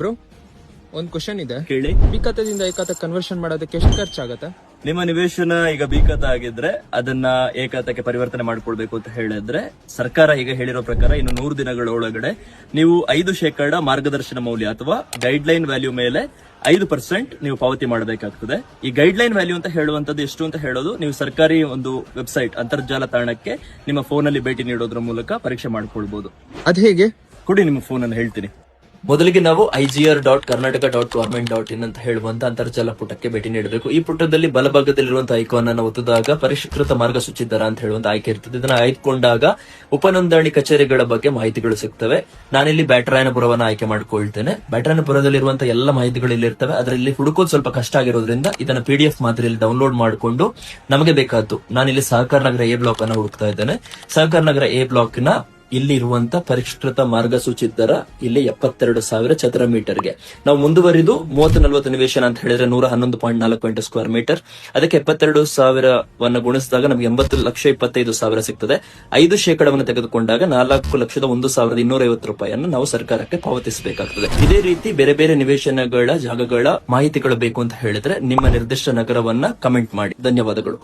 Bro, ಒಂದ್ question ಇದೆ. ಕೇಳಿ. ಬಿ ಖಾತಾದಿಂದ ಎ ಖಾತಾ ಕನ್ವರ್ಷನ್ ಮಾಡೋದಕ್ಕೆ ಎಷ್ಟು ಖರ್ಚಾಗತ್ತೆ? ನಿಮ್ಮ ನಿವೇಶನ ಈಗ ಬಿ ಖಾತಾ ಆಗಿದ್ರೆ ಅದನ್ನ ಎ ಖಾತಾಕ್ಕೆ ಪರಿವರ್ತನೆ ಮಾಡ್ಕೊಳ್ಬೇಕು ಅಂತ ಹೇಳಿದ್ರೆ ಸರ್ಕಾರ ಈಗ ಹೇಳಿರೋ ಪ್ರಕಾರ ಇನ್ನು 100 ದಿನಗಳ ಒಳಗಡೆ ನೀವು 5% ಮಾರ್ಗದರ್ಶನ ಮೌಲ್ಯ ಅಥವಾ ಗೈಡ್ ಲೈನ್ ವ್ಯಾಲ್ಯೂ ಮೇಲೆ 5% ನೀವು ಪಾವತಿ ಮಾಡಬೇಕಾಗ್ತದೆ. ಈ ಗೈಡ್ ಲೈನ್ ವ್ಯಾಲ್ಯೂ ಅಂತ ಹೇಳುವಂತದ್ದು ಎಷ್ಟು ಅಂತ ಹೇಳೋದು ನೀವು ಸರ್ಕಾರಿ ಒಂದು ವೆಬ್ಸೈಟ್ ಅಂತರ್ಜಾಲ ತಾಣಕ್ಕೆ ನಿಮ್ಮ ಫೋನ್ ಅಲ್ಲಿ ಭೇಟಿ ನೀಡೋದ್ರ ಮೂಲಕ ಪರೀಕ್ಷೆ ಮಾಡ್ಕೊಳ್ಬಹುದು. ಅದ್ ಹೇಗೆ? ಕೊಡಿ ನಿಮ್ಮ ಫೋನ್ ಅನ್ನು ಹೇಳ್ತೀನಿ. ಮೊದಲಿಗೆ ನಾವು igr.karnataka.government.in ಅಂತ ಹೇಳುವಂತ ಅಂತರ್ಜಾಲ ಪುಟಕ್ಕೆ ಭೇಟಿ ನೀಡಬೇಕು. ಈ ಪುಟದಲ್ಲಿ ಬಲಭಾಗದಲ್ಲಿರುವಂತಹ ಐಕಾನ್ ಅನ್ನು ಒತ್ತಿದಾಗ ಪರಿಷ್ಕೃತ ಮಾರ್ಗಸೂಚಿ ದರ ಅಂತ ಹೇಳುವಂತ ಆಯ್ಕೆ ಇರ್ತದೆ. ಇದನ್ನ ಆಯ್ದುಕೊಂಡಾಗ ಉಪನೋಂದಣಿ ಕಚೇರಿಗಳ ಬಗ್ಗೆ ಮಾಹಿತಿಗಳು ಸಿಗ್ತವೆ. ನಾನಿಲ್ಲಿ ಬ್ಯಾಟರಾಯನಪುರವನ್ನು ಆಯ್ಕೆ ಮಾಡ್ಕೊಳ್ತೇನೆ. ಬ್ಯಾಟರಾಯನಪುರದಲ್ಲಿರುವಂತಹ ಎಲ್ಲ ಮಾಹಿತಿಗಳು ಇಲ್ಲಿ ಇರ್ತವೆ. ಅದರಲ್ಲಿ ಹುಡುಕೋದು ಸ್ವಲ್ಪ ಕಷ್ಟ ಆಗಿರೋದ್ರಿಂದ ಇದನ್ನ PDF ಮಾದರಿಯಲ್ಲಿ ಡೌನ್ಲೋಡ್ ಮಾಡಿಕೊಂಡು ನಮಗೆ ಬೇಕಾದ್ದು, ನಾನಿಲ್ಲಿ ಸಹಕಾರ ನಗರ ಎ ಬ್ಲಾಕ್ ಅನ್ನು ಹುಡುಕ್ತಾ ಇದ್ದೇನೆ. ಸಹಕಾರ ನಗರ ಎ ಬ್ಲಾಕ್ ನ ಇಲ್ಲಿ ಇರುವಂತ ಪರಿಷ್ಕೃತ ಮಾರ್ಗಸೂಚಿ ದರ ಇಲ್ಲಿ 72,000 ಚದರ ಮೀಟರ್ಗೆ. ನಾವು ಮುಂದುವರಿದು 30-40 ನಿವೇಶನ ಅಂತ ಹೇಳಿದ್ರೆ 111.48 ಸ್ಕ್ವೇರ್ ಮೀಟರ್. ಅದಕ್ಕೆ 72,000 ಗುಣಿಸಿದಾಗ ನಮಗೆ 80,25,000 ಸಿಗ್ತದೆ. 5% ತೆಗೆದುಕೊಂಡಾಗ 4,01,250 ರೂಪಾಯಿಯನ್ನು ನಾವು ಸರ್ಕಾರಕ್ಕೆ ಪಾವತಿಸಬೇಕಾಗ್ತದೆ. ಇದೇ ರೀತಿ ಬೇರೆ ಬೇರೆ ನಿವೇಶನಗಳ ಜಾಗಗಳ ಮಾಹಿತಿಗಳು ಬೇಕು ಅಂತ ಹೇಳಿದ್ರೆ ನಿಮ್ಮ ನಿರ್ದಿಷ್ಟ ನಗರವನ್ನ ಕಮೆಂಟ್ ಮಾಡಿ. ಧನ್ಯವಾದಗಳು.